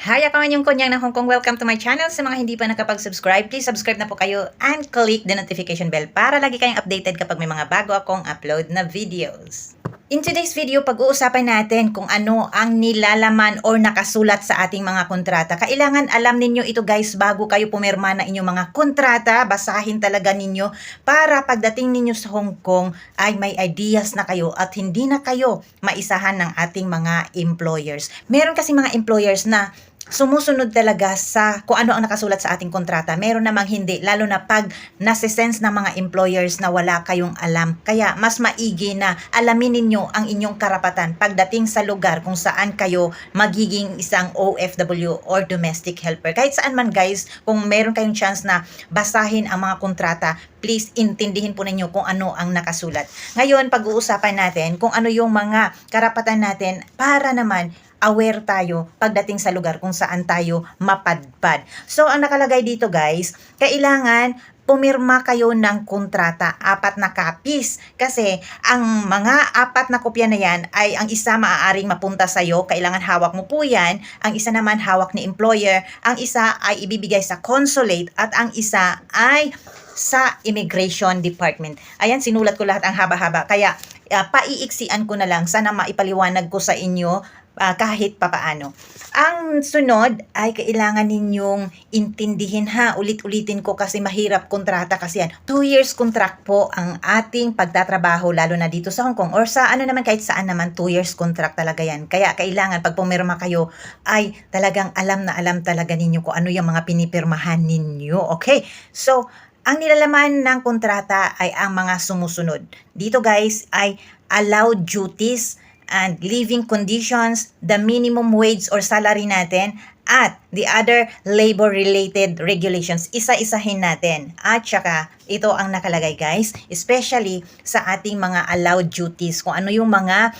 Hi, ako ang inyong kunyang ng Hong Kong. Welcome to my channel. Sa mga hindi pa nakapag-subscribe, please subscribe na po kayo and click the notification bell para lagi kayong updated kapag may mga bago akong upload na videos. In today's video, pag-uusapan natin kung ano ang nilalaman or nakasulat sa ating mga kontrata. Kailangan alam ninyo ito guys bago kayo pumirma na inyong mga kontrata. Basahin talaga ninyo para pagdating ninyo sa Hong Kong ay may ideas na kayo at hindi na kayo maisahan ng ating mga employers. Meron kasi mga employers na sumusunod talaga sa kung ano ang nakasulat sa ating kontrata. Meron namang hindi, lalo na pag nasisense ng mga employers na wala kayong alam. Kaya mas maigi na alamin ninyo ang inyong karapatan pagdating sa lugar kung saan kayo magiging isang OFW or domestic helper. Kahit saan man guys, kung meron kayong chance na basahin ang mga kontrata, please intindihin po ninyo kung ano ang nakasulat. Ngayon, pag-uusapan natin kung ano yung mga karapatan natin para naman aware tayo pagdating sa lugar kung saan tayo mapadpad. So, ang nakalagay dito guys, kailangan pumirma kayo ng kontrata, 4 na copies. Kasi, ang mga 4 na kopya na yan ay ang isa maaaring mapunta sa'yo, kailangan hawak mo po yan. Ang isa naman hawak ni employer, ang isa ay ibibigay sa consulate, at ang isa ay sa immigration department. Ayan, sinulat ko lahat ang haba-haba. Kaya, paiiksian ko na lang. Sana maipaliwanag ko sa inyo kahit papaano. Ang sunod ay kailangan ninyong intindihin ha. Ulit-ulitin ko kasi mahirap kontrata kasi yan. 2 years contract po ang ating pagtatrabaho lalo na dito sa Hong Kong or sa ano naman kahit saan naman 2 years contract talaga yan. Kaya kailangan pag pumirma kayo ay talagang alam na alam talaga ninyo kung ano yung mga pinipirmahan ninyo. Okay? So, ang nilalaman ng kontrata ay ang mga sumusunod. Dito guys ay allowed duties and living conditions, the minimum wage or salary natin, at the other labor-related regulations. Isa-isahin natin. At saka, ito ang nakalagay guys, especially sa ating mga allowed duties, kung ano yung mga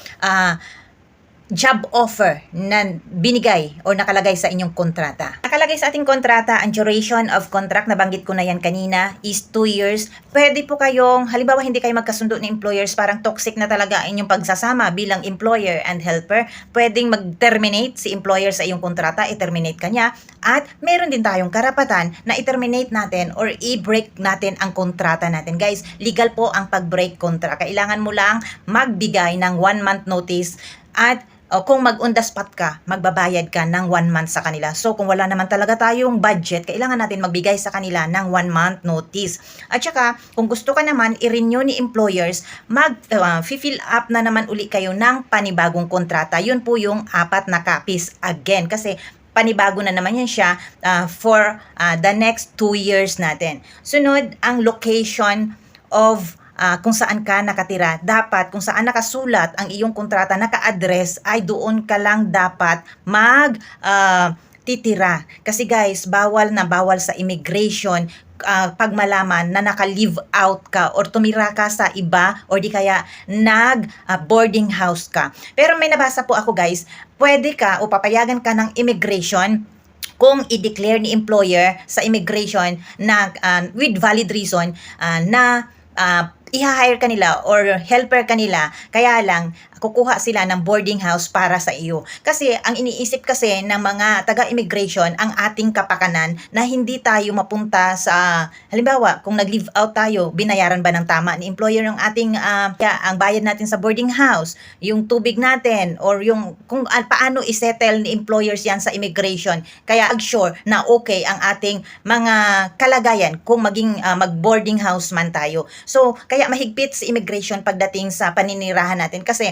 job offer na binigay o nakalagay sa inyong kontrata. Nakalagay sa ating kontrata, ang duration of contract, nabanggit ko na yan kanina, is 2 years. Pwede po kayong, halimbawa hindi kayo magkasundo ni employers, parang toxic na talaga inyong pagsasama bilang employer and helper, pwedeng mag-terminate si employer sa iyong kontrata, i-terminate ka niya, at meron din tayong karapatan na i-terminate natin or i-break natin ang kontrata natin. Guys, legal po ang pag-break contract. Kailangan mo lang magbigay ng 1 month notice at kung mag-on the spot ka, magbabayad ka ng 1 month sa kanila. So, kung wala naman talaga tayong budget, kailangan natin magbigay sa kanila ng 1 month notice. At saka, kung gusto ka naman, i-renew ni employers, fill up na naman uli kayo ng panibagong kontrata. Yun po yung 4 na copies again. Kasi, panibago na naman yan siya for the next 2 years natin. Sunod, ang location of kung saan ka nakatira. Dapat kung saan nakasulat ang iyong kontrata, naka-address, ay doon ka lang dapat titira. Kasi guys, bawal na bawal sa immigration pag malaman na naka-live out ka or tumira ka sa iba or di kaya boarding house ka. Pero may nabasa po ako guys, pwede ka o papayagan ka ng immigration kung i-declare ni employer sa immigration na with valid reason na i-hire ka nila or helper ka nila, kaya lang kukuha sila ng boarding house para sa iyo. Kasi ang iniisip kasi ng mga taga-immigration ang ating kapakanan na hindi tayo mapunta sa, halimbawa, kung nag-leave out tayo, binayaran ba ng tama ni employer ng ating, ang bayad natin sa boarding house, yung tubig natin, or yung kung paano isettle ni employers yan sa immigration. Kaya sure na okay ang ating mga kalagayan kung maging mag-boarding house man tayo. So, kaya mahigpit sa immigration pagdating sa paninirahan natin kasi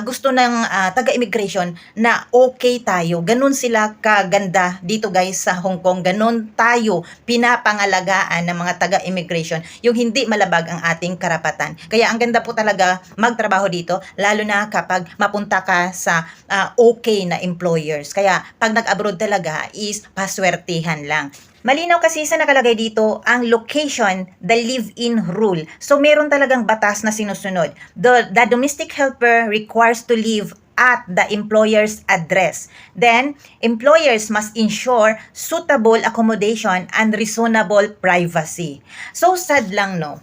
gusto ng taga-immigration na okay tayo. Ganun sila kaganda dito guys sa Hong Kong. Ganun tayo pinapangalagaan ng mga taga-immigration. Yung hindi malabag ang ating karapatan. Kaya ang ganda po talaga magtrabaho dito, lalo na kapag mapunta ka sa okay na employers. Kaya pag nag-abroad talaga is paswertihan lang. Malinaw kasi sa nakalagay dito ang location, the live-in rule. So meron talagang batas na sinusunod. The domestic helper requires to live at the employer's address. Then, employers must ensure suitable accommodation and reasonable privacy. So sad lang no.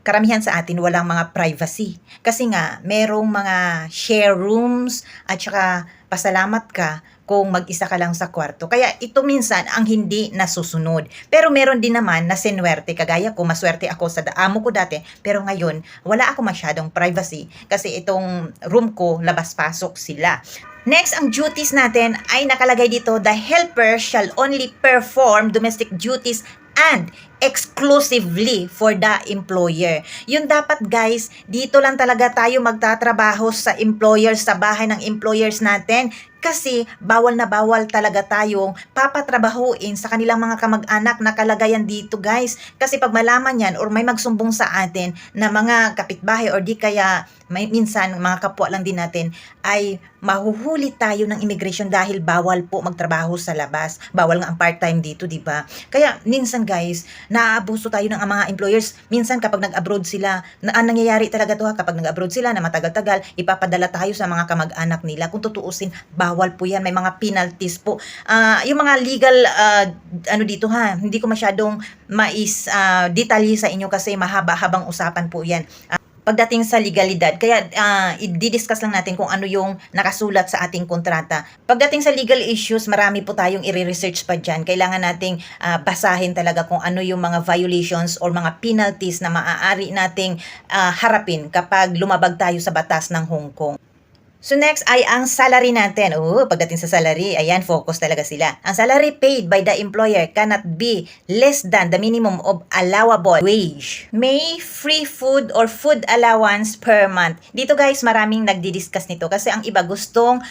Karamihan sa atin walang mga privacy. Kasi nga, merong mga share rooms at saka pasalamat ka kung mag-isa ka lang sa kwarto. Kaya ito minsan ang hindi nasusunod. Pero meron din naman na sinwerte, kagaya ko, maswerte ako sa amo ko dati, pero ngayon wala ako masyadong privacy kasi itong room ko, labas-pasok sila. Next, ang duties natin ay nakalagay dito, the helper shall only perform domestic duties and exclusively for the employer. Yun dapat guys, dito lang talaga tayo magtatrabaho sa employers, sa bahay ng employers natin. Kasi bawal na bawal talaga tayong papatrabahuin sa kanilang mga kamag-anak na kalagayan dito guys. Kasi pag malaman yan or may magsumbong sa atin na mga kapitbahay or di kaya may minsan mga kapwa lang din natin, ay mahuhuli tayo ng immigration dahil bawal po magtrabaho sa labas. Bawal nga ang part-time dito, di ba? Kaya minsan guys, naaabuso tayo ng mga employers. Minsan kapag nag-abroad sila, ang nangyayari talaga to kapag nag-abroad sila na matagal-tagal, ipapadala tayo sa mga kamag-anak nila. Kung tutuusin, bawal po yan. May mga penalties po. Yung mga legal, dito ha, hindi ko masyadong detalye sa inyo kasi mahaba-habang usapan po yan. Pagdating sa legalidad. Kaya i-discuss lang natin kung ano yung nakasulat sa ating kontrata. Pagdating sa legal issues, marami po tayong i-research pa dyan. Kailangan nating basahin talaga kung ano yung mga violations or mga penalties na maaari nating harapin kapag lumabag tayo sa batas ng Hong Kong. So next ay ang salary natin. Pagdating sa salary, ayan, focus talaga sila. Ang salary paid by the employer cannot be less than the minimum of allowable wage. May free food or food allowance per month. Dito guys, maraming nagdi-discuss nito kasi ang iba gustong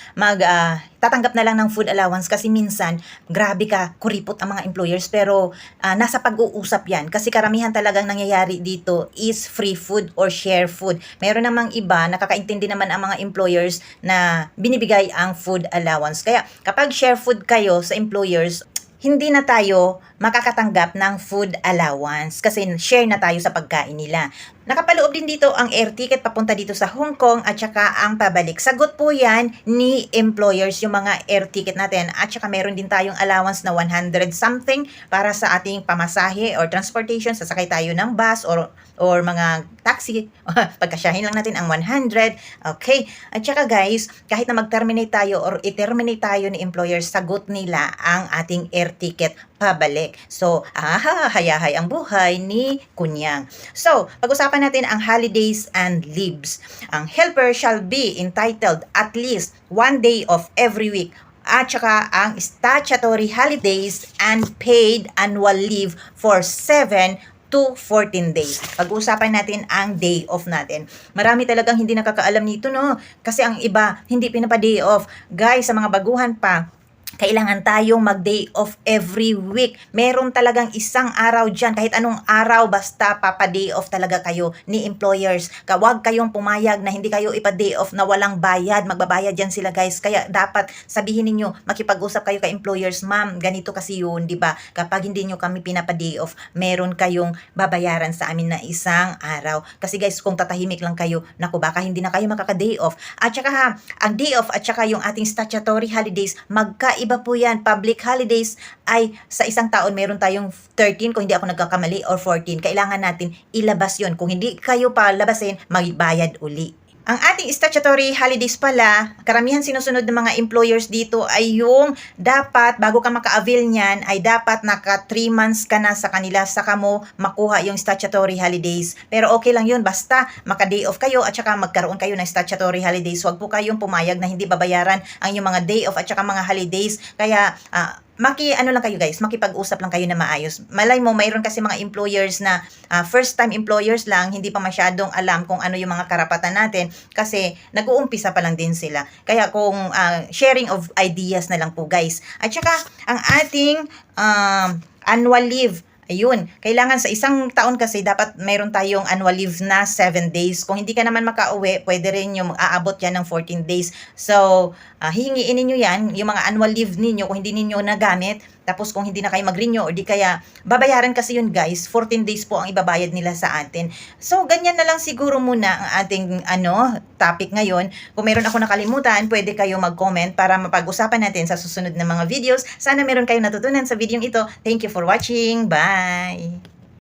tatanggap na lang ng food allowance kasi minsan, grabe ka, kuripot ang mga employers pero nasa pag-uusap yan kasi karamihan talagang nangyayari dito is free food or share food. Meron namang iba, nakakaintindi naman ang mga employers na binibigay ang food allowance. Kaya kapag share food kayo sa employers, hindi na tayo makakatanggap ng food allowance kasi share na tayo sa pagkain nila. Nakapaloob din dito ang air ticket papunta dito sa Hong Kong at saka ang pabalik. Sagot po yan ni employers yung mga air ticket natin at saka meron din tayong allowance na 100 something para sa ating pamasahe or transportation. Sasakay tayo ng bus or mga taxi. Pagkasyahin lang natin ang 100. Okay. At saka guys, kahit na mag-terminate tayo or i-terminate tayo ni employers, sagot nila ang ating air ticket pabalik. So, hayahay ang buhay ni Kunyang. So, pag-usapan natin ang holidays and leaves. Ang helper shall be entitled at least 1 day of every week at saka ang statutory holidays and paid annual leave for 7 to 14 days. Pag-uusapan natin ang day off natin. Marami talagang hindi nakakaalam nito, no? Kasi ang iba, hindi pinapa-day off. Guys, sa mga baguhan pa, kailangan tayong mag-day off every week. Meron talagang isang araw dyan, kahit anong araw, basta papa-day off talaga kayo ni employers. Huwag kayong pumayag na hindi kayo ipa-day off na walang bayad. Magbabayad dyan sila guys. Kaya dapat sabihin ninyo, makipag-usap kayo kay employers, ma'am, ganito kasi yun, di ba? Kapag hindi nyo kami pinapa-day off, meron kayong babayaran sa amin na isang araw. Kasi guys, kung tatahimik lang kayo, naku, baka hindi na kayo makaka-day off. At saka ang day off at saka yung ating statutory holidays, iba po yan. Public holidays ay sa isang taon meron tayong 13 kung hindi ako nagkakamali or 14. Kailangan natin ilabas yon. Kung hindi kayo pa labasin, magbayad uli. Ang ating statutory holidays pala, karamihan sinusunod ng mga employers dito ay yung dapat, bago ka maka-avail niyan, ay dapat naka 3 months ka na sa kanila saka mo makuha yung statutory holidays. Pero okay lang yun, basta maka-day off kayo at saka magkaroon kayo ng statutory holidays. Huwag po kayong pumayag na hindi babayaran ang yung mga day off at saka mga holidays. Kaya, makipag-usap lang kayo na maayos. Malay mo, mayroon kasi mga employers na first time employers lang, hindi pa masyadong alam kung ano yung mga karapatan natin kasi nag-uumpisa pa lang din sila. Kaya kung sharing of ideas na lang po guys. At saka ang ating annual leave, ayun, kailangan sa isang taon kasi dapat mayroon tayong annual leave na 7 days. Kung hindi ka naman makauwi, pwede rin yung aabot yan ng 14 days. So, hihingiin ninyo yan, yung mga annual leave ninyo kung hindi ninyo nagamit. Tapos kung hindi na kayo mag-renew or di kaya, babayaran kasi yun guys, 14 days po ang ibabayad nila sa atin. So, ganyan na lang siguro muna ang ating topic ngayon. Kung meron ako nakalimutan, pwede kayo mag-comment para mapag-usapan natin sa susunod na mga videos. Sana meron kayong natutunan sa video ito. Thank you for watching. Bye!